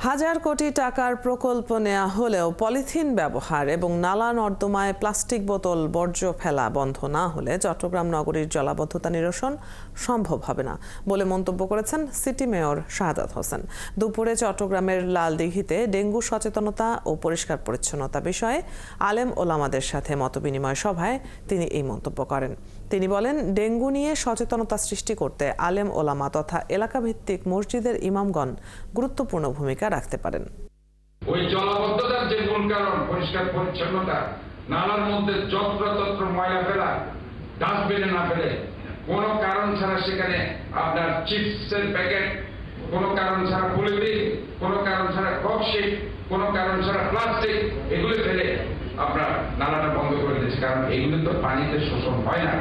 হাজার কোটি টাকার প্রকল্প নেওয়া হলেও পলিথিন ব্যবহার এবং নালা নর্দমায় প্লাস্টিক বোতল বর্জ্য ফেলা বন্ধ না হলে চট্টগ্রাম নগরীর জলাবদ্ধতা নিরসন সম্ভব হবে না বলে মন্তব্য করেছেন সিটি মেয়র শাহাদাত হোসেন। দুপুরে চট্টগ্রামের লালদিঘিতে ডেঙ্গু সচেতনতা ও পরিষ্কার পরিচ্ছন্নতা বিষয়ে আলেম ওলামাদের সাথে মতবিনিময় সভায় তিনি এই মন্তব্য করেন। তিনি বলেন, ডেঙ্গু নিয়ে সচেতনতা সৃষ্টি করতে আলেম ওলামা তথা এলাকাভিত্তিক মসজিদের ইমামগণ গুরুত্বপূর্ণ ভূমিকা রাখতে পারেন। ওই জলাবদ্ধতার যে মূল কারণ পরিষ্কার পরিচ্ছন্নতা, নালার মধ্যে যত্রতত্র ময়লা ফেলা, ডাস্টবিনে না ফেলে, কোন কারণ ছাড়া সেখানে আপনার চিপসের প্যাকেট, কোন কারণ ছাড়া পলিথিন, কোন কারণ ছাড়া ককশিট, কোন কারণ ছাড়া প্লাস্টিক, এগুলো ফেলে আপনার নালাটা বন্ধ করে দিচ্ছে। কারণ এগুলো তো পানিতে শোষণ হয় না।